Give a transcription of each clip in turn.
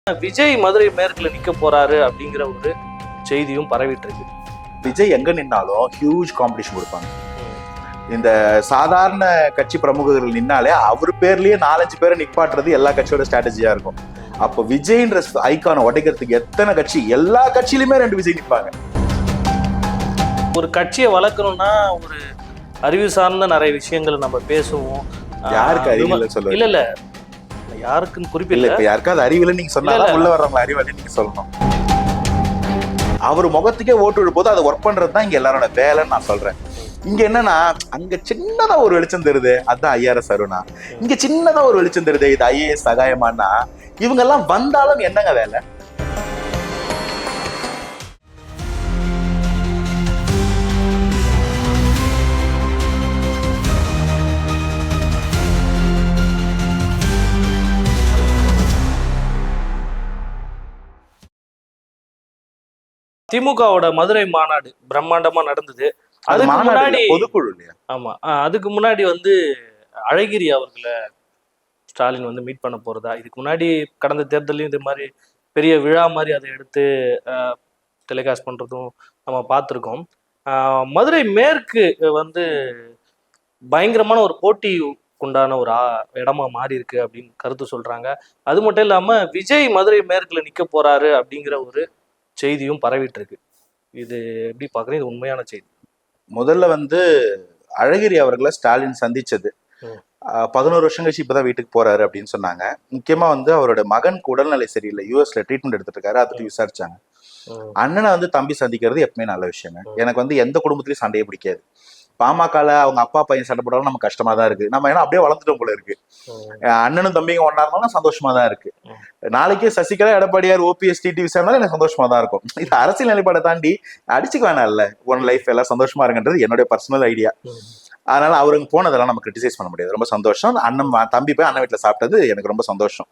விஜய் மதுரை மேற்குல நிக்க போறாரு அப்படிங்கிற ஒரு செய்தியும் பரவிட்டு இருக்கு. விஜய் எங்க நின்னாலும் ஹியூஜ் காம்படிஷன் கொடுப்பாங்க. இந்த சாதாரண கட்சி பிரமுகர்கள் நின்னாலே அவர் பேர்லயே 4-5 பேரை நிப்பாட்டுறது எல்லா கட்சியோட ஸ்ட்ராட்டஜியா இருக்கும். அப்போ விஜய்ன்ற ஐக்கானை உடைக்கிறதுக்கு எத்தனை கட்சி, எல்லா கட்சியிலுமே 2 விஜய் நிற்பாங்க. ஒரு கட்சியை வளர்க்கணும்னா ஒரு அறிவு சார்ந்த நிறைய விஷயங்களை நம்ம பேசுவோம். யாருக்கு அறிவில்லை சொல்லுங்க? இல்ல இல்ல யாருக்குன்னு குறிப்பில்லை. இப்ப யாருக்காவது அறிவில்லை நீங்க சொன்னாலும் உள்ள வர்றவங்க அறிவில்லை நீங்க சொல்லணும். அவர் முகத்துக்கே ஓட்டு விடும் போது அதை ஒர்க் பண்றது தான் இங்க எல்லாரோட வேலைன்னு நான் சொல்றேன். இங்க என்னன்னா அங்க சின்னதா ஒரு வெளிச்சம் தருது, அதுதான் IRS அருணா. இங்க சின்னதா ஒரு வெளிச்சம் தருது, இது IAS சகாயமானா. இவங்க எல்லாம் வந்தாலும் என்னங்க வேலை? திமுகவோட மதுரை மாநாடு பிரம்மாண்டமா நடந்தது. அதுக்கு முன்னாடி பொதுக்குழு இல்லையா? ஆமா, அதுக்கு முன்னாடி அழகிரி அவர்களை ஸ்டாலின் மீட் பண்ண போறதா, இதுக்கு முன்னாடி கடந்த தேர்தலையும் இது மாதிரி பெரிய விழா மாதிரி அதை எடுத்து டெலிகாஸ்ட் பண்றதும் நம்ம பார்த்துருக்கோம். மதுரை மேற்கு பயங்கரமான ஒரு போட்டி உண்டான ஒரு இடமா மாறி இருக்கு அப்படின்னு கருத்து சொல்றாங்க. அது மட்டும் இல்லாம விஜய் மதுரை மேற்குல நிக்க போறாரு அப்படிங்கிற ஒரு செய்தியும் பரவிட்டு இருக்கு. இது எப்படி பாக்குறேன்? இது உண்மையான செய்தி. முதல்ல அழகிரி அவர்களை ஸ்டாலின் சந்திச்சது 11 வருஷம் கழிச்சு இப்பதான் வீட்டுக்கு போறாரு அப்படின்னு சொன்னாங்க. முக்கியமா அவரோட மகனுக்கு உடல்நிலை சரியில்லை, US ட்ரீட்மெண்ட் எடுத்துட்டு இருக்காரு, அதை பத்தி விசாரிச்சாங்க. அண்ணனை தம்பி சந்திக்கிறது எப்பவுமே நல்ல விஷயங்க. எனக்கு எந்த குடும்பத்திலயும் சண்டையை பிடிக்காது. பாமகல அவங்க அப்பா பையன் சண்டை போட்டாலும் நமக்கு கஷ்டமா தான் இருக்கு. நம்ம ஏன்னா அப்படியே வளர்ந்துட்டோம் போல இருக்கு. அண்ணனும் தம்பியும் ஒன்னா இருந்தாலும் சந்தோஷமா தான் இருக்கு. நாளைக்கே சசிகலா, எடப்பாடியார், OPS, TTV சேர்ந்தாலும் எனக்கு சந்தோஷமா தான் இருக்கும். இது அரசியல் நிலைப்பாடை தாண்டி அடிச்சுக்க வேணாம் இல்ல. ஒன் லைஃப் எல்லாம் சந்தோஷமா இருக்குன்றது என்னுடைய பர்சனல் ஐடியா. அதனால அவருக்கு போனதெல்லாம் நம்ம கிரிட்டிசைஸ் பண்ண முடியாது. ரொம்ப சந்தோஷம். அண்ணன் தம்பி போய் அண்ணன் வீட்டுல சாப்பிட்டது எனக்கு ரொம்ப சந்தோஷம்.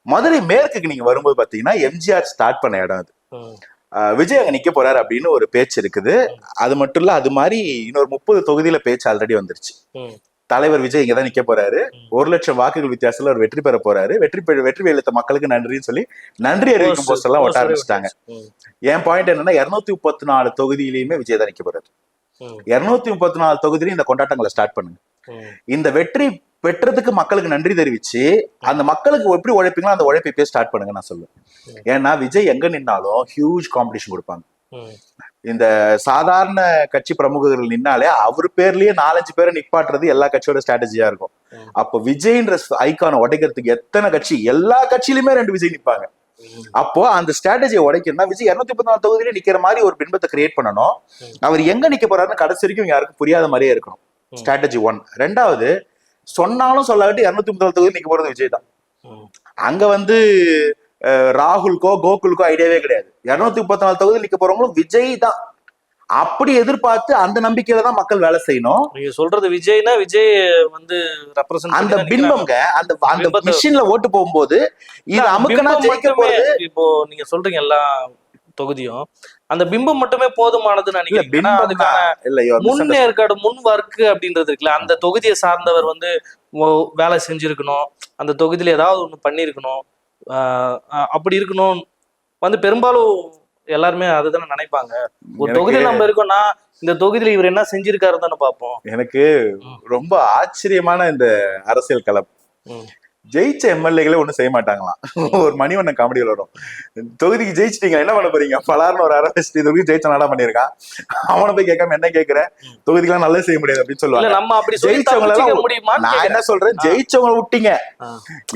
மதுரை மேற்குக்கு நீங்க வரும்போது பாத்தீங்கன்னா MGR ஸ்டார்ட் பண்ண இடம் அது. விஜய் அங்க நிக்க போறாரு அப்படின்னு ஒரு பேச்சு இருக்குது. அது மட்டும் இல்ல, அது மாதிரி இன்னொரு 30 தொகுதியில பேச்சு ஆல்ரெடி வந்துருச்சு. தலைவர் விஜய் இங்கதான் நிக்க போறாரு, 1 லட்சம் வாக்குகள் வித்தியாசத்துல ஒரு வெற்றி பெற போறாரு, வெற்றி வெளுத்த மக்களுக்கு நன்றின்னு சொல்லி நன்றி அறிவிக்கும் போஸ்ட் எல்லாம் ஒட்ட ஆரம்பிச்சிட்டாங்க. என் பாயிண்ட் என்னன்னா 234 தொகுதியிலயுமே விஜய் தான் நிக்க போறாரு. 234 தொகுதியிலும் இந்த கொண்டாட்டங்களை ஸ்டார்ட் பண்ணுங்க. இந்த வெற்றி பெற்றதுக்கு மக்களுக்கு நன்றி தெரிவிச்சு அந்த மக்களுக்கு எப்படி உழைப்பீங்களோ அந்த உழைப்பை இப்பயே ஸ்டார்ட் பண்ணுங்க நான் சொல்லுவேன். ஏன்னா விஜய் எங்க நின்னாலும் ஹியூஜ் காம்படிஷன் கொடுப்பாங்க. இந்த சாதாரண கட்சி பிரமுகர்கள் நின்னாலே அவர் பேர்லயே 4-5 பேரை நிப்பாட்டுறது எல்லா கட்சியோட ஸ்ட்ராட்டஜியா இருக்கும். அப்போ விஜய்ன்ற ஐக்கானை உடைக்கிறதுக்கு எத்தனை கட்சி, எல்லா கட்சியிலுமே 2 விஜய் நிப்பாங்க. அப்போ அந்த ஸ்ட்ராட்டஜியை உடைக்கணும்னா விஜய் 234 தொகுதியில நிக்கிற மாதிரி ஒரு பின்பத்தை கிரியேட் பண்ணணும். அவர் எங்க நிக்க போறாருன்னு கடைசி வரைக்கும் யாருக்கும் புரியாத மாதிரியே இருக்கணும். ஸ்ட்ராட்டஜி 1. 2வது, சொன்னாலும் சொல்லாட்டி 234 தொகுதி நிக்க போறது விஜய் தான். அங்க ராகுல்கோ கோகுலுக்கோ ஐடியாவே கிடையாது. 234 தொகுதி நிக்க போறவங்களும் விஜய் தான். அப்படி எதிர்பார்த்து அந்த நம்பிக்கையில தான் மக்கள் வேலை செய்யணும். நீங்க சொல்றது விஜய்னா விஜய் ரெப்ரசன்ட் அந்த பிம்பம்ங்க, அந்த மிஷின்ல ஓட்டு போகும்போது இது அமுக்கனா ஜெயிக்க போறது. இப்போ நீங்க சொல்றீங்க எல்லா தொகுதியும் அந்த பிம்பம் மட்டுமே போதுமானதுன்னு நினைக்கிறேன். முன்னேற்காடு முன் வர்க்கு அப்படின்றது இருக்குல்ல, அந்த தொகுதியை சார்ந்தவர் வேலை செஞ்சிருக்கணும், அந்த தொகுதியில ஏதாவது ஒண்ணு பண்ணிருக்கணும், அப்படி இருக்கணும். பெரும்பாலும் எல்லாருமே அதுதானே நினைப்பாங்க. ஒரு தொகுதியில நம்ம இருக்கோம்னா இந்த தொகுதியில இவர் என்ன செஞ்சிருக்காரு தானே பார்ப்போம். எனக்கு ரொம்ப ஆச்சரியமான இந்த அரசியல் களம். ஜெயிச்ச MLAக்களே ஒண்ணும் செய்ய மாட்டாங்களாம். ஒரு மணிவண்ணன் காமெடியில் வரும், தொகுதிக்கு ஜெயிச்சிட்டீங்க என்ன பண்ண போறீங்க, பலார்னு ஒரு அரசியல் தொகுதி ஜெயிச்ச நாடா பண்ணிருக்கான், அவனை போய் கேட்காம என்ன கேட்கிறேன், தொகுதிக்கெல்லாம் நல்லா செய்ய முடியாது அப்படின்னு சொல்லுவாங்க. நம்ம அப்படி ஜெயிச்சவங்க நான் என்ன சொல்றேன், ஜெயிச்சவங்க விட்டீங்க.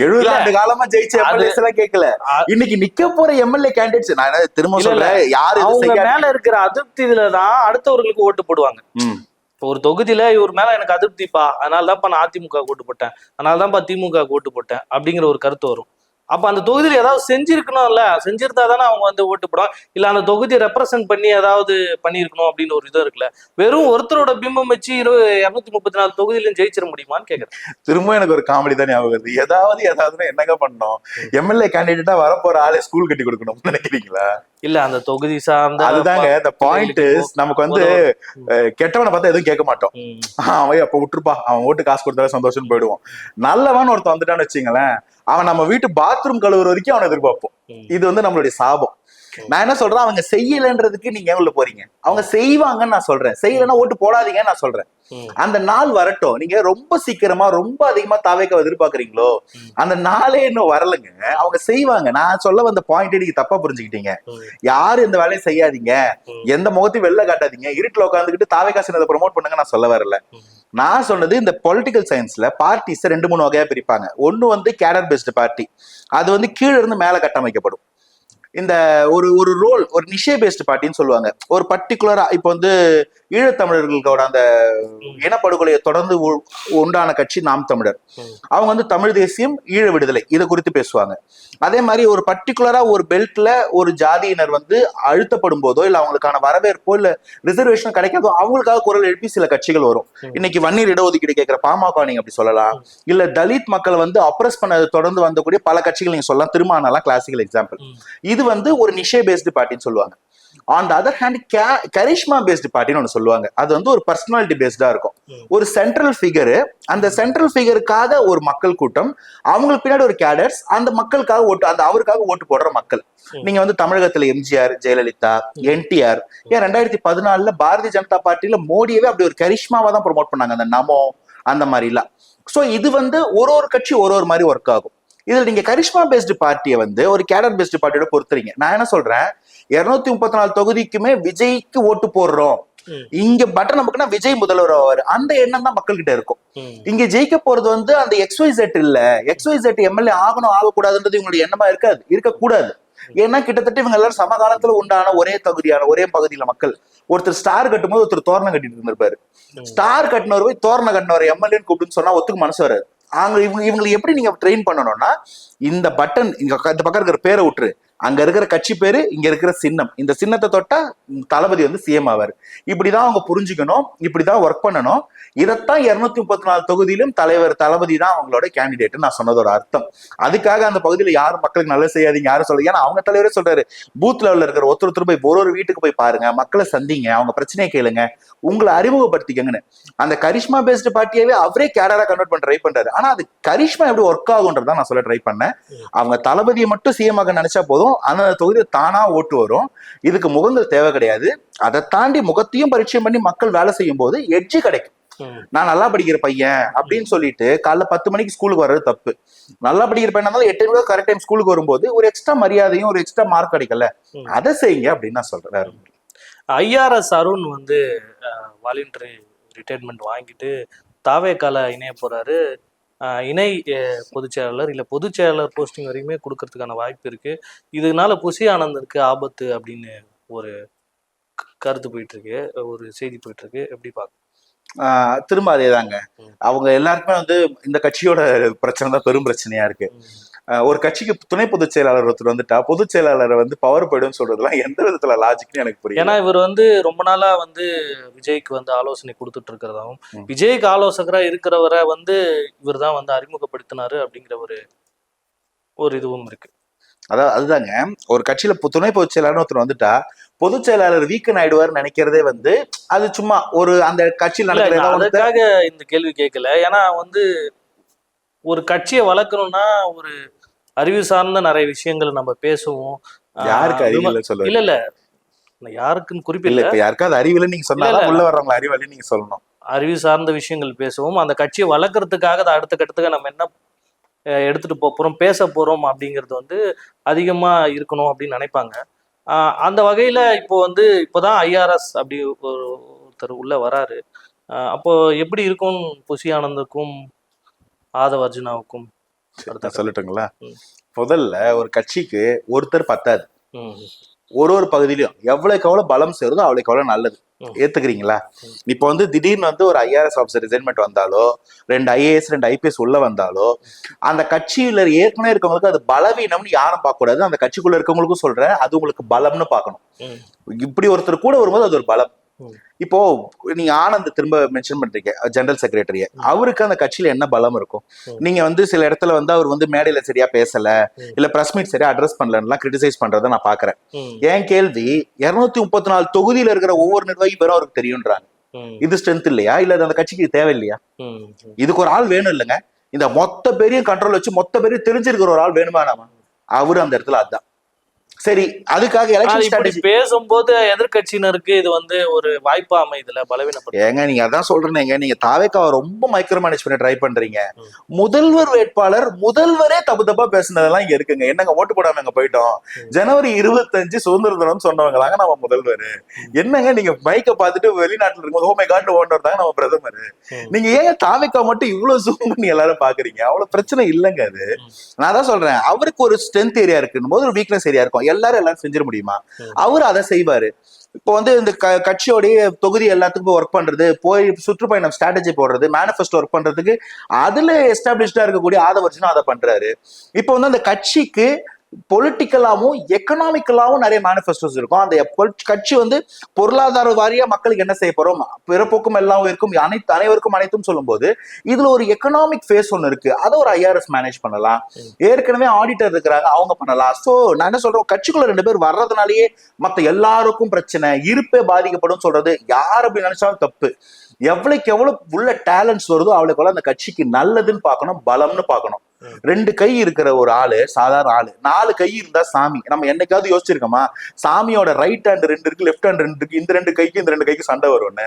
70 ஆண்டு காலமா ஜெயிச்ச MLAs எல்லாம் கேட்கல. இன்னைக்கு நிக்க போற MLA கேண்டிடேட்ஸ் நான் திரும்ப சொல்றேன், யாரு மேல இருக்கிற அதிருப்தி இதுலதான் அடுத்தவர்களுக்கு ஓட்டு போடுவாங்க. இப்போ ஒரு தொகுதியில இவர் மேல எனக்கு அதிருப்திப்பா, அதனாலதான்ப்பா நான் அதிமுக ஓட்டு போட்டேன், அதனாலதான்ப்பா திமுக ஓட்டு போட்டேன் அப்படிங்கிற ஒரு கருத்து வரும். அப்ப அந்த தொகுதியில ஏதாவது செஞ்சிருக்கணும்ல, செஞ்சிருந்தா தானே அவங்க ஓட்டு போடுவாங்க. இல்ல அந்த தொகுதியை ரெப்ரசென்ட் பண்ணி ஏதாவது பண்ணிருக்கணும் அப்படின்னு ஒரு இது இருக்குல்ல. வெறும் ஒருத்தரோட பிம்பம் வச்சு 234 தொகுதியிலும் ஜெயிச்சிட முடியுமான்னு கேக்குறேன். திரும்ப எனக்கு ஒரு காமெடி தான் ஞாபகம் வருது. ஏதாவதுன்னா என்னங்க பண்ணணும், MLA கேண்டிடேட்டா வரப்போற ஆளே ஸ்கூல் கட்டி கொடுக்கணும்னு நினைக்கிறீங்களா? இல்ல அந்த தொகுதி சார்ந்த அதுதாங்க இந்த பாயிண்ட். நமக்கு கெட்டவனை பார்த்தா எதுவும் கேட்க மாட்டோம். அவன் அப்ப விட்டுருப்பா, அவன் ஓட்டு காசு கொடுத்தாலும் சந்தோஷம் போயிடுவோம். நல்லவன் ஒருத்தன் வந்துட்டான்னு வச்சுங்களேன், அவன் நம்ம வீட்டு பாத்ரூம் கழுவுற வரைக்கும் அவனை எதிர்பார்ப்போம். இது வந்து நம்மளுடைய சாபம். நான் என்ன சொல்றேன், அவங்க செய்யலன்றதுக்கு நீங்க எவ்வளவு போறீங்க? அவங்க செய்வாங்கன்னு நான் சொல்றேன். செய்யலன்னா ஓட்டு போடாதீங்கன்னு நான் சொல்றேன். அந்த நாள் வரட்டும். நீங்க ரொம்ப சீக்கிரமா ரொம்ப அதிகமா தாவேக்க எதிர்பார்க்கறீங்களோ, அந்த நாளே இன்னும் வரலங்க. அவங்க செய்வாங்க. நான் சொல்ல வந்த பாயிண்ட் நீங்க தப்பா புரிஞ்சுக்கிட்டீங்க. யாரும் இந்த வேலையை செய்யாதீங்க, எந்த முகத்தையும் வெளில காட்டாதீங்க, இருட்டுல உட்காந்துக்கிட்டு தாவேக்கா சின்னதை ப்ரொமோட் பண்ணுங்க நான் சொல்ல வரல. நான் சொன்னது இந்த பொலிட்டிக்கல் சயின்ஸ்ல பார்ட்டிஸ் 2-3 வகையா பிரிப்பாங்க. ஒண்ணு வந்து கேடர் பேஸ்டு பார்ட்டி, அது வந்து கீழே இருந்து மேல கட்டமைக்கப்படும். இந்த ஒரு ரோல், ஒரு நிஷே பேஸ்ட் பார்ட்டின்னு சொல்லுவாங்க. ஒரு பர்டிகுலரா இப்போ வந்து ஈழத்தமிழர்களோட அந்த இனப்படுகொலையை தொடர்ந்து உண்டான கட்சி நாம் தமிழர். அவங்க வந்து தமிழ் தேசியம், ஈழ விடுதலை இதை குறித்து பேசுவாங்க. அதே மாதிரி ஒரு பர்டிகுலரா ஒரு பெல்ட்ல ஒரு ஜாதியினர் வந்து அழுத்தப்படும் போதோ இல்ல அவங்களுக்கான வரவேற்போ இல்ல ரிசர்வேஷன் கிடைக்காதோ அவங்களுக்காக குரல் எழுப்பி சில கட்சிகள் வரும். இன்னைக்கு வன்னியர் இடஒதுக்கீடு கேட்கிற பாமக நீங்க அப்படி சொல்லலாம். இல்ல தலித் மக்கள் வந்து அப்ரஸ் பண்ண தொடர்ந்து வந்தக்கூடிய பல கட்சிகள் நீங்க சொல்லலாம். திருமானலாம் கிளாசிக்கல் எக்ஸாம்பிள். இது வந்து ஒரு நிஷே பேஸ்டு பார்ட்டின்னு சொல்லுவாங்க. On the other hand charisma based பார்ட்டின்னு ஒன்று சொல்லுவாங்க. அது வந்து ஒரு பர்சனாலிட்டி பேஸ்டா இருக்கும். ஒரு சென்ட்ரல் ஃபிகரு, அந்த சென்ட்ரல் ஃபிகருக்காக ஒரு மக்கள் கூட்டம், அவங்களுக்கு பின்னாடி ஒரு கேடர்ஸ், அந்த மக்களுக்காக ஓட்டு, அந்த அவருக்காக ஓட்டு போடுற மக்கள். நீங்க வந்து தமிழகத்துல எம்ஜிஆர், ஜெயலலிதா, என்டிஆர், ஏன் 2014 பாரதிய ஜனதா பார்ட்டியில மோடியவே அப்படி ஒரு கரிஷ்மாவா தான் ப்ரொமோட் பண்ணாங்க, அந்த நமோ அந்த மாதிரி எல்லாம். சோ இது வந்து ஒரு கட்சி ஒரு மாதிரி ஒர்க் ஆகும். இதுல நீங்க கரிஷ்மா பேஸ்டு பார்ட்டியை வந்து ஒரு கேடர் பேஸ்டு பார்ட்டியோட பொறுத்துறீங்க. நான் என்ன சொல்றேன், 234 தொகுதிக்குமே விஜய்க்கு ஓட்டு போடுறோம், இங்க பட்டன் நமக்குன்னா விஜய் முதல்வர் ஆவாரு, அந்த எண்ணம் தான் மக்கள் கிட்ட இருக்கும். இங்க ஜெயிக்க போறது வந்து அந்த XYZ இல்ல, XYZ எம்எல்ஏ ஆகணும் ஆகக்கூடாதுன்றது இவங்களுடைய எண்ணமா இருக்காது, இருக்கக்கூடாது. ஏன்னா கிட்டத்தட்ட இவங்க எல்லாரும் சமகாலத்துல உண்டான ஒரே தகுதியான ஒரே பகுதியில மக்கள். ஒருத்தர் ஸ்டார் கட்டும் போது ஒருத்தர் தோரணம் கட்டிட்டு இருந்திருப்பாரு. ஸ்டார் கட்டினவர் போய் தோரணம் கட்டினவர் எம்எல்ஏன்னு கூப்பிட்டுன்னு சொன்னா ஒத்துக்கு மனசு வராது. இவங்களை எப்படி நீங்க ட்ரெயின் பண்ணணும்னா, இந்த பட்டன் இங்க இந்த பக்கம் இருக்கிற பேரை விட்டுரு, அங்க இருக்கிற கட்சி பேரு, இங்க இருக்கிற சின்னம், இந்த சின்னத்தை தொட்டா தளபதி வந்து சிஎம் ஆவாரு. இப்படிதான் அவங்க புரிஞ்சுக்கணும், இப்படிதான் ஒர்க் பண்ணணும். இதைத்தான் 234 தொகுதியிலும் தளபதி தான் அவங்களோட கேண்டிடேட் நான் சொன்னதோட அர்த்தம். அதுக்காக அந்த பகுதியில யாரும் மக்களுக்கு நல்லது செய்யாதீங்க யாரும் சொல்ல, ஏன்னா அவங்க தலைவரே சொல்றாரு, பூத் லெவல்ல இருக்கிற ஒருத்தர் போய் ஒரு வீட்டுக்கு போய் பாருங்க, மக்களை சந்திங்க, அவங்க பிரச்சனையை கேளுங்க, உங்களை அறிமுகப்படுத்திக்கங்கன்னு. அந்த கரிஷ்மா பேஸ்டு பார்ட்டியாவே அவரே கேடரா கன்வெர்ட் பண்ண ட்ரை பண்றாரு. ஆனா அது கரிஷ்மா எப்படி ஒர்க் ஆகுன்றதான் நான் சொல்ல ட்ரை பண்ணேன். அவங்க தளபதியை மட்டும் சிஎம் ஆக நினைச்சா போதும், அந்த தொகுதியை தானா ஓட்டு வரும். இதுக்கு முகங்கள் தேவை கிடையாது. அதை தாண்டி முகத்தையும் பரிச்சயம் பண்ணி மக்கள் வேலை செய்யும் போது எட்ஜி கிடைக்கும். நான் நல்லா படிக்கிற பையன் அப்படின்னு சொல்லிட்டு காலைல 10 மணிக்கு ஸ்கூலுக்கு வர்றது தப்பு. நல்லா படிக்கிற பையனா 8 மணிக்கு கரெக்ட் டைம் ஸ்கூலுக்கு வரும்போது ஒரு எக்ஸ்ட்ரா மரியாதையும் ஒரு எக்ஸ்ட்ரா மார்க் கிடைக்கல, அதை செய்யுங்க அப்படின்னு நான் சொல்றேன். IRS அருண் வந்து வாலண்டரி ரிட்டையர்மெண்ட் வாங்கிட்டு தாவேக்கால இணைய போறாரு. இணை பொதுச் செயலாளர் இல்ல பொதுச் செயலாளர் போஸ்டிங் வரைக்குமே கொடுக்கறதுக்கான வாய்ப்பு இருக்கு. இதனால புசி ஆனந்தருக்கு ஆபத்து அப்படின்னு ஒரு கருத்து போயிட்டு இருக்கு, ஒரு செய்தி போயிட்டு இருக்கு. எப்படி பாக்க? திரும்ப அதேதாங்க. அவங்க எல்லாருக்குமே வந்து இந்த கட்சியோட பிரச்சனை தான் பெரும் பிரச்சனையா இருக்கு. ஒரு கட்சிக்கு துணை பொதுச் செயலாளர் ஒருத்தர் வந்துட்டா பொதுச் செயலாளரை வந்து பவர் போயிடும் சொல்றதுலாம் எந்த விதத்துல லாஜிக்னு எனக்கு புரியும். ஏன்னா இவர் வந்து ரொம்ப நாளா வந்து விஜய்க்கு வந்து ஆலோசனை கொடுத்துட்டு இருக்கிறதாவும், விஜய்க்கு ஆலோசகரா இருக்கிறவரை வந்து இவர் தான் வந்து அறிமுகப்படுத்தினாரு அப்படிங்கிற ஒரு இதுவும் இருக்கு. அதுதாங்க, ஒரு கட்சியில துணை பொதுச் செயலாளர் ஒருத்தர் வந்துட்டா பொதுச் செயலாளர் வீக்கன் ஆயிடுவார் நினைக்கிறதே வந்து அது சும்மா ஒரு அந்த கட்சியில் அதுக்காக இந்த கேள்வி கேட்கல. ஏன்னா வந்து ஒரு கட்சியை வளர்க்கணும்னா ஒரு அறிவு சார்ந்த நிறைய விஷயங்கள் நம்ம பேசுவோம். யாருக்கு அறிவில்லை சொல்ல இல்ல யாருக்குன்னு குறிப்பில்ல, இப்ப யாருக்காவது அறிவில்லை நீங்க சொன்னாலும் உள்ள வர்றவங்க அறிவாளி நீங்க சொல்லணும். அறிவு சார்ந்த விஷயங்கள் பேசுவோம். அந்த கட்சியை வளர்க்கறதுக்காக அடுத்த கட்டத்துக்கு நம்ம என்ன எடுத்துட்டு போறோம், பேச போறோம் அப்படிங்கிறது வந்து அதிகமா இருக்கணும் அப்படின்னு நினைப்பாங்க. அந்த வகையில இப்போ வந்து இப்போதான் IRS அப்படி ஒருத்தர் உள்ள வராரு. அப்போ எப்படி இருக்கும் புசி ஆனந்துக்கும் ஆதவ் அர்ஜுனாவுக்கும்? சொல்லட்டுங்களா? முதல்ல ஒரு கட்சிக்கு ஒருத்தர் பத்தாது. ஒரு பகுதியிலும் எவ்வளவுக்கு எவ்வளவு பலம் சேருதோ அவ்வளவுக்கு எவ்வளவு நல்லது. ஏத்துக்கிறீங்களா? இப்ப வந்து திடீர்னு வந்து ஒரு IRS ஆஃபீஸர் ரிசைன்மெண்ட் வந்தாலோ 2 IAS 2 IPS உள்ள வந்தாலோ அந்த கட்சியில ஏற்கனவே இருக்கவங்களுக்கு அது பலவீனம்னு யாரும் பார்க்க கூடாது. அந்த கட்சிக்குள்ள இருக்கவங்களுக்கும் சொல்றேன், அது உங்களுக்கு பலம்னு பார்க்கணும். இப்படி ஒருத்தர் கூட வரும்போது அது ஒரு பலம். இப்போ நீங்க ஆனந்த் திரும்ப மென்ஷன் பண்றீங்க, ஜெனரல் செக்ரட்டரிய, அவருக்கு அந்த கட்சியில என்ன பலம் இருக்கும்? நீங்க வந்து சில இடத்துல வந்து அவர் வந்து மேடையில சரியா பேசல, இல்ல பிரஸ் மீட் சரியா அட்ரஸ் பண்ணலாம் கிரிட்டிசைஸ் பண்றதை நான் பாக்குறேன். என் கேள்வி, 234 தொகுதியில இருக்கிற ஒவ்வொரு நிர்வாகி பேரும் அவருக்கு தெரியும்ன்றாங்க. இது ஸ்ட்ரென்த் இல்லையா? இல்ல அந்த கட்சிக்கு தேவை இல்லையா? இதுக்கு ஒரு ஆள் வேணும் இல்லைங்க? இந்த மொத்த பேரையும் கண்ட்ரோல் வச்சு மொத்த பேரையும் தெரிஞ்சிருக்கிற ஒரு ஆள் வேணுமா நாம? அவரு அந்த இடத்துல அதுதான். சரி, அதுக்காக எலெக்ஷன் ஸ்ட்ராட்டஜி பேசும்போது எதிர்கட்சியினருக்கு இது வந்து ஒரு வாய்ப்பா அமைதுல பலவீனப்படும். ஏங்க நீங்க அதான் சொல்றேங்க, நீங்க தாவேக்காவை ரொம்ப மைக்ரோ மேனேஜ் பண்ண ட்ரை பண்றீங்க. முதல்வர் வேட்பாளர் முதல்வரே தப்பு பேசுனதெல்லாம் இங்க இருக்குங்க. என்னங்க ஓட்டு போடாம எங்க போயிட்டோம்? ஜனவரி 25 சுதந்திர தினம் சொன்னவங்களாங்க நம்ம முதல்வர். என்னங்க நீங்க மைக்க பார்த்துட்டு வெளிநாட்டுல இருக்கும்போது ஓ மை காட் ஓடுறதா நம்ம பிரதமர். நீங்க ஏங்க தாவேக்கா மட்டும் இவ்வளவு ஜூம் பண்ணி எல்லாரும் பாக்குறீங்க? அவ்வளவு பிரச்சனை இல்லைங்க. அது நான் தான் சொல்றேன், அவருக்கு ஒரு ஸ்ட்ரென்த் ஏரியா இருக்கு போது ஒரு வீக்னஸ் ஏரியா இருக்கும். எல்லாரும் செஞ்சிட முடியுமா? அவரு அதை செய்வாரு. இப்போ வந்து இந்த கட்சியோடைய தொகுதி எல்லாத்துக்கும் ஒர்க் பண்றது, போய் சுற்றுப்பயணம் ஸ்ட்ராட்டஜி போடுறது, மேனிஃபெஸ்டோ ஒர்க் பண்றதுக்கு அதுல எஸ்டாப்ளிஷ்டா இருக்கக்கூடிய ஆதவர்ஜனும் அதை பண்றாரு. இப்போ வந்து அந்த கட்சிக்கு பொலிட்டிக்கலாவும் எக்கனாமிக்கலாவும் நிறைய மேனிஃபெஸ்டோஸ் இருக்கும். அந்த கட்சி வந்து பொருளாதார வாரியா மக்களுக்கு என்ன செய்ய போறோம், பிறப்போக்கும் எல்லாம் இருக்கும், அனைவருக்கும் அனைத்தும் சொல்லும் போது இதுல ஒரு எக்கனாமிக் ஃபேஸ் ஒண்ணு இருக்கு. அதை ஒரு ஐஆர்எஸ் மேனேஜ் பண்ணலாம். ஏற்கனவே ஆடிட்டர் இருக்கிறாங்க, அவங்க பண்ணலாம். சோ நான் என்ன சொல்றேன், கட்சிக்குள்ள 2 பேர் வர்றதுனாலயே மத்த எல்லாருக்கும் பிரச்சனை, இருப்பே பாதிக்கப்படும் சொல்றது யார் அப்படி நினைச்சாலும் தப்பு. எவ்வளவுக்கு எவ்வளவு உள்ள டேலண்ட்ஸ் வருதோ அவளுக்கு அந்த கட்சிக்கு நல்லதுன்னு பார்க்கணும், பலம்னு பார்க்கணும். 2 கை இருக்கிற ஒரு ஆளு சாதாரண ஆளு, 4 கை இருந்தா சாமி. நம்ம என்னைக்காவது யோசிச்சிருக்கோமா? சாமியோட ரைட் ஹேண்ட் 2 இருக்கு, லெஃப்ட் ஹேண்ட் 2 இருக்கு, இந்த 2 கைக்கு இந்த 2 கைக்கு சண்டை வரும்னு.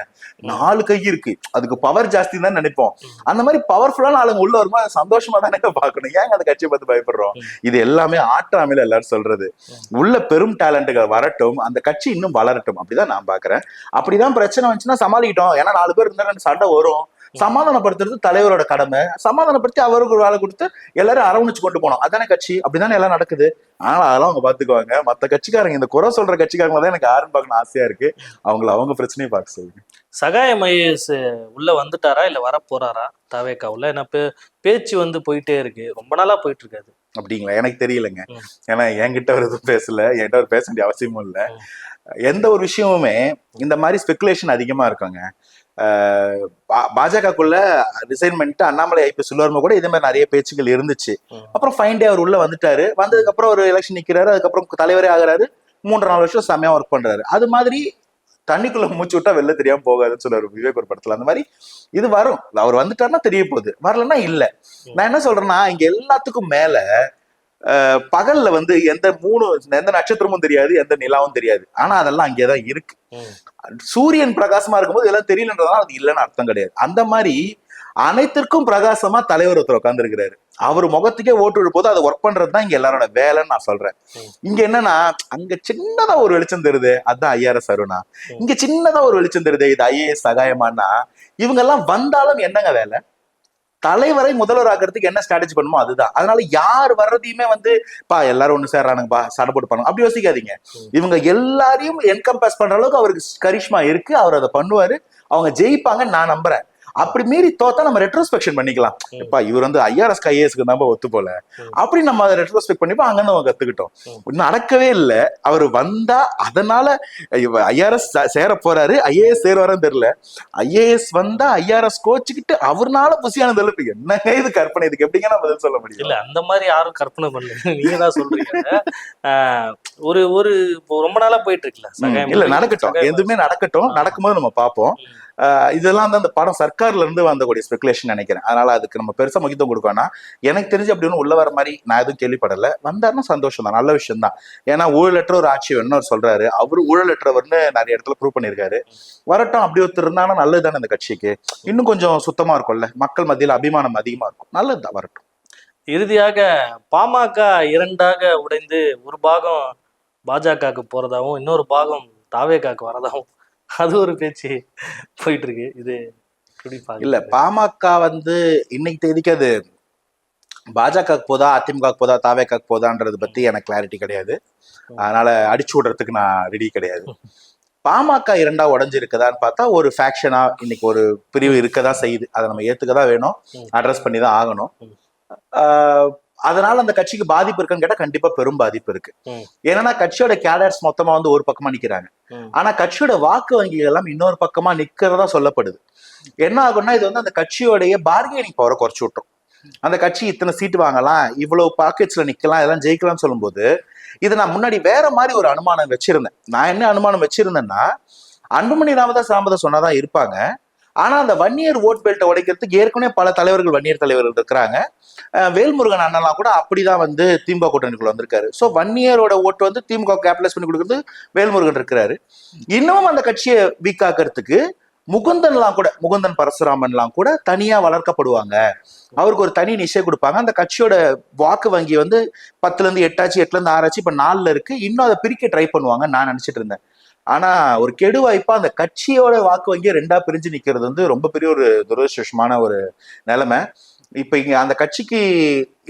4 கை இருக்கு, அதுக்கு பவர் ஜாஸ்தி தான் நினைப்போம். அந்த மாதிரி பவர்ஃபுல்லான ஆளுங்க உள்ள வருமா சந்தோஷமா தானே பார்க்கணும். ஏங்க அந்த கட்சியை பார்த்து பயப்படுறோம்? இது எல்லாமே ஆற்றாமையில எல்லாரும் சொல்றது. உள்ள பெரும் டேலண்ட்டுகள் வரட்டும், அந்த கட்சி இன்னும் வளரட்டும், அப்படிதான் நான் பாக்குறேன். அப்படிதான் பிரச்சனை வந்துச்சுன்னா சமாளிக்கிட்டோம். ஏன்னா 4 பேர் இருந்தா சண்டை வரும். சமாதானப்படுத்துறது தலைவரோட கடமை. சமாதானப்படுத்தி அவருக்கு ஒரு வேலை கொடுத்து எல்லாரும் அரவணைச்சு கொண்டு போனோம். அதானே கட்சி. அப்படிதானே எல்லாம் நடக்குது. ஆனா அதெல்லாம் அவங்க பாத்துக்குவாங்க. மத்த கட்சிக்காரங்க, இந்த குறை சொல்ற கட்சிக்காரங்க தான் எனக்கு யாருன்னு பார்க்கணும் ஆசையா இருக்கு. அவங்க பிரச்சனையை பார்க்க சொல்லுங்க. சகாயம் ஐஏஎஸ் உள்ள வந்துட்டாரா இல்ல வர போறாரா தாவேக்காவுல? ஏன்னா பேச்சு வந்து போயிட்டே இருக்கு, ரொம்ப நாளா போயிட்டு இருக்காது. அப்படிங்களா? எனக்கு தெரியலங்க. ஏன்னா என்கிட்ட அவர் எதுவும் பேசல, என்கிட்ட அவர் பேச வேண்டிய அவசியமும் இல்லை. எந்த ஒரு விஷயமுமே இந்த மாதிரி ஸ்பெகுலேஷன் அதிகமா இருக்காங்க. பாஜகக்குள்ள ரிசைன்மெண்ட் அண்ணாமலை ஐபிஎஸ் சொல்லுவாருமே கூட இதே மாதிரி நிறைய பேச்சுகள் இருந்துச்சு. அப்புறம் ஃபைன் டே அவர் உள்ள வந்துட்டாரு. வந்ததுக்கு அப்புறம் ஒரு எலெக்ஷன் நிக்கிறாரு, அதுக்கப்புறம் தலைவரே ஆகிறாரு. 3-4 வருஷம் செம்மையா ஒர்க் பண்றாரு. அது மாதிரி தண்ணிக்குள்ள மூச்சு விட்டா வெளில தெரியாம போகாதுன்னு சொல்லுவாரு விவேக் ஒரு படத்துல. அந்த மாதிரி இது வரும். அவர் வந்துட்டாருன்னா தெரிய போகுது, வரலன்னா இல்ல. நான் என்ன சொல்றேன்னா, இங்க எல்லாத்துக்கும் மேல பகல்ல வந்து எந்த நட்சத்திரமும் தெரியாது, எந்த நிலாவும் தெரியாது. ஆனா அதெல்லாம் அங்கேதான் இருக்கு. சூரியன் பிரகாசமா இருக்கும்போது எல்லாம் தெரியலன்றதுனால அது இல்லைன்னு அர்த்தம் கிடையாது. அந்த மாதிரி அனைத்திற்கும் பிரகாசமா தலைவர் ஒருத்தர் உட்கார்ந்து இருக்கிறாரு. அவர் முகத்துக்கே ஓட்டு விழும்போது அதை ஒர்க் பண்றதுதான் இங்க எல்லாரோட வேலைன்னு நான் சொல்றேன். இங்க என்னன்னா, அங்க சின்னதா ஒரு வெளிச்சம் தருது, அதுதான் ஐஆர்எஸ் அருணா. இங்க சின்னதா ஒரு வெளிச்சம் தருது, இது ஐஏஎஸ் சகாயமானா. இவங்க எல்லாம் வந்தாலும் என்னங்க வேலை? தலைவரை முதல்வர் ஆக்கிறதுக்கு என்ன ஸ்ட்ராட்டஜி பண்ணுமோ அதுதான். அதனால யார் வர்றதையுமே வந்து எல்லாரும் ஒண்ணு சேர்றானுங்கப்பா சண்டை போட்டு பண்ணுங்க அப்படி யோசிக்காதீங்க. இவங்க எல்லாரையும் என்கம்பேஸ் பண்ற அளவுக்கு அவருக்கு கரிஷ்மா இருக்கு, அவர் அதை பண்ணுவாரு, அவங்க ஜெயிப்பாங்கன்னு நான் நம்புறேன். அப்படி மீறி தோத்தா நம்ம ரெட்ரோஸ்பெக்ஷன் பண்ணிக்கலாம். இப்ப இவர் வந்து ஐஆர்எஸ்க்கு ஐஏஎஸ்க்கு தான் ஒத்து போல, அப்படி நம்ம அதை ரெட்ரோஸ்பெக்ட் பண்ணிப்போம். அங்கிருந்து அவங்க கத்துக்கிட்டோம். நடக்கவே இல்லை. அவர் வந்தா அதனால ஐஆர்எஸ் சேர போறாரு, ஐஏஎஸ் சேருவாருன்னு தெரியல. ஐஏஎஸ் வந்தா ஐஆர்எஸ் கோச்சுக்கிட்டு அவர்னால புசியானது இல்லை. என்னங்க இது கற்பனை? இதுக்கு எப்படிங்க நான் பதில் சொல்ல முடியும்? இல்ல அந்த மாதிரி யாரும் கற்பனை பண்ணல, நீங்க தான் சொல்றீங்க. ஒரு ரொம்ப நாளா போயிட்டு இருக்குல்ல. இல்ல நடக்கட்டும், எதுவுமே நடக்கட்டும். நடக்கும்போது நம்ம பார்ப்போம். இதெல்லாம் வந்து அந்த படம் சர்க்கார்ல இருந்து வந்தக்கூடிய ஸ்பெகுலேஷன் நினைக்கிறேன். அதனால அதுக்கு நம்ம பெருசா முக்கியத்துவம் கொடுக்கணும்னா, எனக்கு தெரிஞ்சு அப்படி ஒன்றும் உள்ள வர மாதிரி நான் எதுவும் கேள்விப்படல. வந்தாருன்னா சந்தோஷம் தான், நல்ல விஷயம் தான். ஏன்னா ஊழலற்ற ஒரு ஆட்சி வேணும்னு அவர் சொல்றாரு. அவரு ஊழலற்றவர்னு நிறைய இடத்துல ப்ரூவ் பண்ணியிருக்காரு. வரட்டும், அப்படி ஒருத்தர் இருந்தாலும் நல்லதுதானே இந்த கட்சிக்கு. இன்னும் கொஞ்சம் சுத்தமா இருக்கும்ல, மக்கள் மத்தியில் அபிமானம் அதிகமா இருக்கும். நல்லதுதான், வரட்டும். இறுதியாக பாமக 2ஆக உடைந்து ஒரு பாகம் பாஜகவுக்கு போறதாகவும் இன்னொரு பாகம் தாவேகாக்கு வரதாகவும் அது ஒரு பேச்சு போயிட்டு இருக்கு. இது இல்ல, பாமக வந்து இன்னைக்கு தேதிக்கு அது பாஜக போதா, அதிமுக போதா, தாவேகாக்கு போதான்றது பத்தி எனக்கு கிளாரிட்டி கிடையாது. அதனால அடிச்சு விடுறதுக்கு நான் ரெடி கிடையாது. பாமக 2ஆ உடஞ்சிருக்குதான்னு பார்த்தா ஒரு ஃபேக்ஷனா இன்னைக்கு ஒரு பிரிவு இருக்கதான் செய்யுது. அதை நம்ம ஏத்துக்கதான் வேணும், அட்ரஸ் பண்ணி தான் ஆகணும். அதனால அந்த கட்சிக்கு பாதிப்பு இருக்குன்னு கேட்டா கண்டிப்பா பெரும் பாதிப்பு இருக்கு. ஏன்னா கட்சியோட கேடர்ஸ் மொத்தமா வந்து ஒரு பக்கமா நிக்கிறாங்க. ஆனா கட்சியோட வாக்கு வங்கிகள் எல்லாம் இன்னொரு பக்கமா நிக்கிறதா சொல்லப்படுது. என்ன ஆகும்னா, இது வந்து அந்த கட்சியோடைய பார்கெனிங் பவரை குறைச்சு விட்டுரும். அந்த கட்சி இத்தனை சீட்டு வாங்கலாம், இவ்வளவு பாக்கெட்ஸ்ல நிக்கலாம், இதெல்லாம் ஜெயிக்கலாம்னு சொல்லும் போது, இதை நான் முன்னாடி வேற மாதிரி ஒரு அனுமானம் வச்சிருந்தேன். நான் என்ன அனுமானம் வச்சிருந்தேன்னா, அன்புமணி ராமதாஸ் சொன்னாதான் இருப்பாங்க. ஆனா அந்த வன்னியர் ஓட் பெல்ட்டை உடைக்கிறதுக்கு ஏற்கனவே பல தலைவர்கள் வன்னியர் தலைவர்கள் இருக்கிறாங்க. வேல்முருகன் அண்ணன்லாம் கூட அப்படிதான் வந்து திமுக கூட்டணிக்குள்ள வந்திருக்காரு. ஸோ வன்னியரோட ஓட்டு வந்து திமுக கேபிடலைஸ் பண்ணி கொடுக்குறது வேல்முருகன் இருக்கிறாரு. இன்னமும் அந்த கட்சியை வீக்காக்கிறதுக்கு முகுந்தன் பரசுராமன்லாம் கூட தனியா வளர்க்கப்படுவாங்க. அவருக்கு ஒரு தனி நிச்சயம் கொடுப்பாங்க. அந்த கட்சியோட வாக்கு வங்கி வந்து 10ல இருந்து 8 ஆச்சு, 8ல இருந்து 6 ஆச்சு, இப்ப 4ல இருக்கு. இன்னும் அதை பிரிக்க ட்ரை பண்ணுவாங்க நான் நினைச்சிட்டு இருந்தேன். ஆனா ஒரு கெடு வாய்ப்பா அந்த கட்சியோட வாக்கு வங்கியை 2ஆ பிரிஞ்சு நிக்கிறது வந்து ரொம்ப பெரிய ஒரு துரதிருஷ்டமான ஒரு நிலைமை. இப்ப இங்க அந்த கட்சிக்கு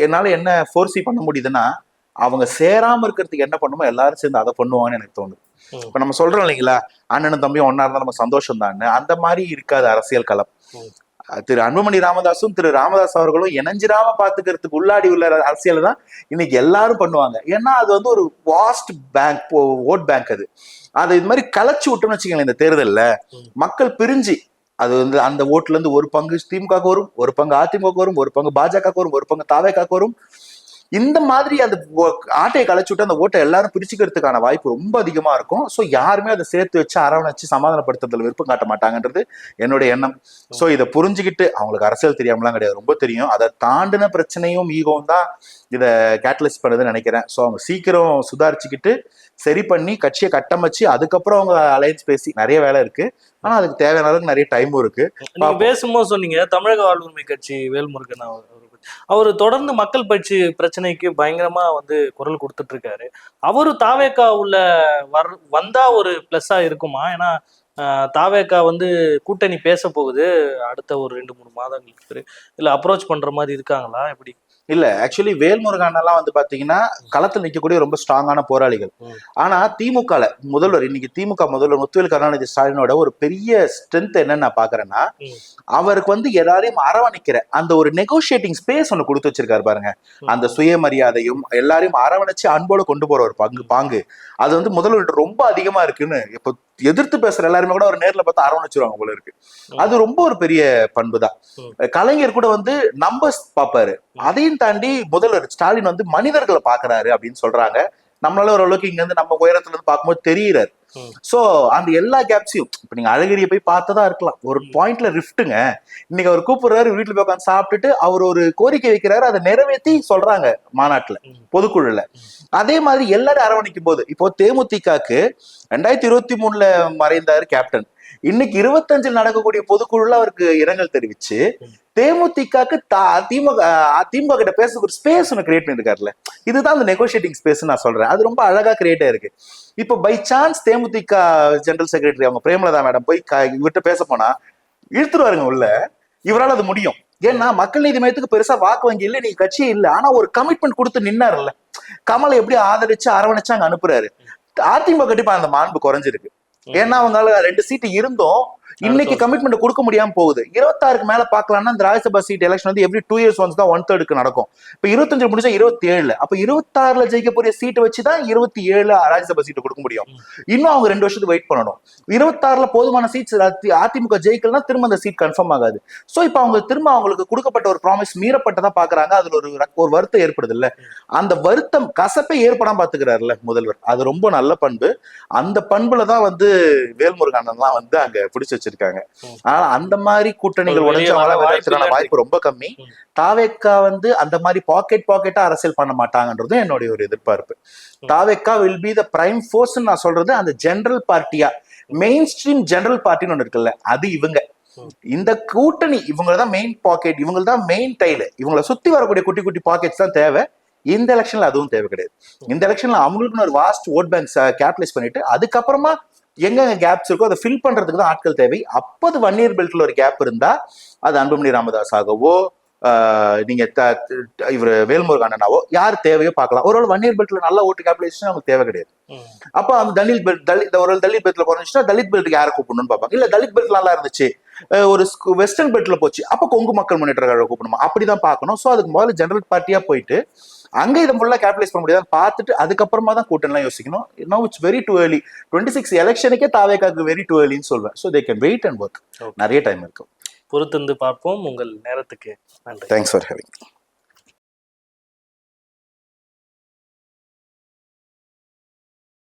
என்னால என்ன ஃபோர்ஸி பண்ண முடியுதுன்னா, அவங்க சேராம இருக்கிறதுக்கு என்ன பண்ணுமோ எல்லாரும் சேர்ந்து அதை பண்ணுவாங்கன்னு எனக்கு தோணுது. இப்ப நம்ம சொல்றோம் இல்லைங்களா, அண்ணனும் தம்பியும் ஒன்னா இருந்தா நம்ம சந்தோஷம் தான். அந்த மாதிரி இருக்காது அரசியல் களம். திரு அன்புமணி ராமதாஸும் திரு ராமதாஸ் அவர்களும் இணைஞ்சிராம பாத்துக்கிறதுக்கு உள்ளாடி உள்ள அரசியல் தான் இன்னைக்கு எல்லாரும் பண்ணுவாங்க. ஏன்னா அது வந்து ஒரு வாஸ்ட் பேங்க், ஓட் பேங்க். அது இது மாதிரி கலைச்சு விட்டோம்னு வச்சுக்கோங்களேன், இந்த தேர்தல்ல மக்கள் பிரிஞ்சு அது வந்து அந்த ஓட்டுல இருந்து ஒரு பங்கு திமுக வரும், ஒரு பங்கு அதிமுக வரும், ஒரு பங்கு பாஜக வரும், ஒரு பங்கு தாவேக வரும். இந்த மாதிரி அந்த ஆட்டையை கலைச்சு விட்டு அந்த ஓட்டை எல்லாரும் பிரிச்சுக்கிறதுக்கான வாய்ப்பு ரொம்ப அதிகமா இருக்கும். ஸோ யாருமே அதை சேர்த்து வச்சு அரவணைச்சு சமாதானப்படுத்துறதுல விருப்பம் காட்ட மாட்டாங்கன்றது என்னுடைய எண்ணம். ஸோ இதை புரிஞ்சுக்கிட்டு, அவங்களுக்கு அரசியல் தெரியாமலாம் கிடையாது, ரொம்ப தெரியும். அதை தாண்டின பிரச்சனையும் ஈகவும் தான் இதை கேட்டலைஸ் பண்ணுதுன்னு நினைக்கிறேன். ஸோ அவங்க சீக்கிரம் சுதாரிச்சுக்கிட்டு சரி பண்ணி கட்சியை கட்டமைச்சு அதுக்கப்புறம் அவங்க அலையன்ஸ் பேசி, நிறைய வேலை இருக்கு. ஆனா அதுக்கு தேவையான அளவுக்கு நிறைய டைமும் இருக்கு. நீங்க பேசும்போது சொன்னீங்க தமிழக வாழ்வுரிமை கட்சி வேல்முருகன் அவரு தொடர்ந்து மக்கள் பிரச்சனைக்கு பயங்கரமா வந்து குரல் கொடுத்துட்டு இருக்காரு. அவரு தாவேகா உள்ள வந்தா ஒரு பிளஸ்ஸா இருக்குமா? ஏன்னா தாவேகா வந்து கூட்டணி பேச போகுது அடுத்த ஒரு 2-3 மாதங்களுக்கு. இல்ல அப்ரோச் பண்ற மாதிரி இருக்காங்களா எப்படி? இல்ல, ஆக்சுவலி வேல்முருகன் எல்லாம் வந்து பாத்தீங்கன்னா களத்தில் நிற்கக்கூடிய ரொம்ப ஸ்ட்ராங்கான போராளிகள். ஆனா திமுக முதல்வர், இன்னைக்கு திமுக முதல்வர் முத்துவேல் கருணாநிதி ஸ்டாலினோட ஒரு பெரிய ஸ்ட்ரென்த் என்னன்னு நான் பாக்குறேன்னா, அவருக்கு வந்து எல்லாரையும் அரவணைக்கிற அந்த ஒரு நெகோசியேட்டிங் ஸ்பேஸ் ஒண்ணு கொடுத்து வச்சிருக்காரு பாருங்க. அந்த சுயமரியாதையும் எல்லாரையும் அரவணைச்சு அன்போடு கொண்டு போற ஒரு பாங்கு அது வந்து முதல்வர் ரொம்ப அதிகமா இருக்குன்னு இப்போ எதிர்த்து பேசுற எல்லாருமே கூட ஒரு நேர்ல பார்த்து அரவணைச்சிருவாங்க போல இருக்கு. அது ரொம்ப ஒரு பெரிய பண்பு தான். கலைஞர் கூட வந்து நம்பர்ஸ் பாப்பாரு. அதையும் தாண்டி முதல்வர் ஸ்டாலின் வந்து மனிதர்களை பாக்குறாரு அப்படின்னு சொல்றாங்க. நம்மளால ஓரளவுக்கு இங்க இருந்து நம்ம உயரத்துல இருந்து பார்க்கும்போது தெரியுறாரு. சோ அந்த எல்லா கேப்ஸையும் இப்ப நீங்க அழகிரியை போய் பார்த்ததா இருக்கலாம், ஒரு பாயிண்ட்ல ரிஃப்ட்டுங்க. இன்னைக்கு அவர் கூப்பிடுறாரு, வீட்டுல போய் உட்காந்து சாப்பிட்டுட்டு அவர் ஒரு கோரிக்கை வைக்கிறாரு, அதை நிறைவேற்றி சொல்றாங்க மாநாட்டுல, பொதுக்குழுல. அதே மாதிரி எல்லாரும் அரவணைக்கும் போது இப்போ தேமுதிகக்கு 2023ல மறைந்தாரு கேப்டன். இன்னைக்கு 25 நடக்கக்கூடிய பொதுக்குழுல அவருக்கு இரங்கல் தெரிவிச்சு தேமுதிகக்கு திமுக கிட்ட பேச ஒரு ஸ்பேஸ் ஒன்று கிரியேட் பண்ணிருக்காருல்ல. இதுதான் அந்த நெகோசியேட்டிங் ஸ்பேஸ் நான் சொல்றேன். அது ரொம்ப அழகா கிரியேட் ஆயிருக்கு. இப்போ by chance DMDK general secretary அவங்க பிரேமலதா மேடம் போய் இவர்கிட்ட பேச போனா இழுத்துருவாருங்க உள்ள. இவரால் அது முடியும். ஏன்னா மக்கள் நீதி மையத்துக்கு பெருசா வாக்கு வங்கி இல்லை, நீங்க கட்சியே இல்லை. ஆனா ஒரு கமிட்மெண்ட் கொடுத்து நின்னாருல்ல. கமலை எப்படி ஆதரிச்சு அரவணைச்சு அங்க அனுப்புறாரு. அதிமுக கண்டிப்பா அந்த மாண்பு குறைஞ்சிருக்கு. ஏன்னா அவங்களால 2 சீட்டு இருந்தும் இன்னைக்கு கமிட்மெண்ட் கொடுக்க முடியாம போகுது. 26க்கு மேல பாக்கலாம்னா இந்த ராஜ்யசபா சீட் எலெக்ஷன் வந்து எவ்ரி 2 years ஒன்ஸ் தான் 1/3 நடக்கும். இப்ப 25 முடிஞ்சா 27, அப்ப 26ல ஜெயிக்க போற சீட்டை வச்சுதான் 27 ராஜ்யசபா சீட்டு கொடுக்க முடியும். இன்னும் அவங்க 2 வருஷத்துக்கு வெயிட் பண்ணணும். 26ல போதுமான சீட்ஸ் அதிமுக ஜெயிக்கலன்னா திரும்ப அந்த சீட் கன்ஃபார்ம் ஆகாது. சோ இப்ப அவங்க திரும்ப அவங்களுக்கு கொடுக்கப்பட்ட ஒரு ப்ராமிஸ் மீறப்பட்டதா பாக்குறாங்க. அதுல ஒரு வருத்தம் ஏற்படுது இல்ல. அந்த வருத்தம் கசப்பை ஏற்படாம பாத்துக்கிறாருல்ல முதல்வர். அது ரொம்ப நல்ல பண்பு. அந்த பண்புலதான் வந்து வேல்முருகன் எல்லாம் வந்து அங்க பிடிச்சு வச்சிருக்காங்க. ஆனா அந்த மாதிரி கூட்டணிகள் உடைஞ்சவங்கள வாய்ப்பு ரொம்ப கம்மி. தாவேக்கா வந்து அந்த மாதிரி பாக்கெட்டா அரசியல் பண்ண மாட்டாங்கன்றது என்னுடைய ஒரு எதிர்பார்ப்பு. Thavega will be the prime force நான் சொல்றது. அந்த ஜெனரல் பார்ட்டியா, மெயின் ஸ்ட்ரீம் ஜெனரல் பார்ட்டின்னு ஒண்ணு இருக்குல்ல, அது இவங்க. இந்த கூட்டணி இவங்கதான் மெயின் பாக்கெட், இவங்கதான் மெயின் டைல். இவங்களை சுத்தி வரக்கூடிய குட்டி குட்டி பாக்கெட்ஸ் தான் தேவை. இந்த எலெக்ஷன்ல அதுவும் தேவை கிடையாது. இந்த எலெக்ஷன்ல அவங்களுக்கு ஒரு வாஸ்ட் ஓட் பேங்க்ஸ் கேபிடலைஸ் பண்ணிட்டு அதுக்கப்புறமா எங்க கேப்ஸ் இருக்கோ அதை ஃபில் பண்றதுக்கு தான் ஆட்கள் தேவை. அப்போது வன்னியர் பெல்ட்ல ஒரு கேப் இருந்தா அது அன்புமணி ராமதாஸ் ஆகவோ நீங்க இவர் வேல்முருகன் அண்ணனாவோ யார் தேவையோ பார்க்கலாம். ஒருவேளை வன்னியர் பெல்ட்ல நல்ல ஓட்டு கேபிடலைசேஷன் அவங்களுக்கு தேவை கிடையாது. அப்ப அந்த தலித் பெல்ட்ல குறைஞ்சிச்சுன்னா தலித் பெல்ட்டுக்கு யாரை கூப்பிடணும்னு பார்ப்பாங்க. இல்ல தலித் பெல்ட் நல்லா இருந்துச்சு, ஒரு வெஸ்டர்ன் பெல்ட்ல போச்சு, அப்ப கொங்கு மக்கள் முன்னேற்ற கழகம் கூப்பிடணுமா, அப்படிதான் பார்க்கணும். ஸோ அதுக்கு முதல்ல ஜெனரல் பார்ட்டியா போயிட்டு அங்க இதை ஃபுல்லா கேபிடலைஸ் பண்ண முடியாது பார்த்துட்டு அதுக்கப்புறமா தான் கூட்டணிலாம் யோசிக்கணும். No it's very too early. 26 எலெக்ஷனுக்கே தாவேக்காக்கு வெரி டூ ஏர்லின்னு சொல்வேன். So they can wait and work. நிறைய டைம் இருக்கும். பொறுத்திருந்து பார்ப்போம். உங்கள் நேரத்துக்கு நன்றி. Thanks for having.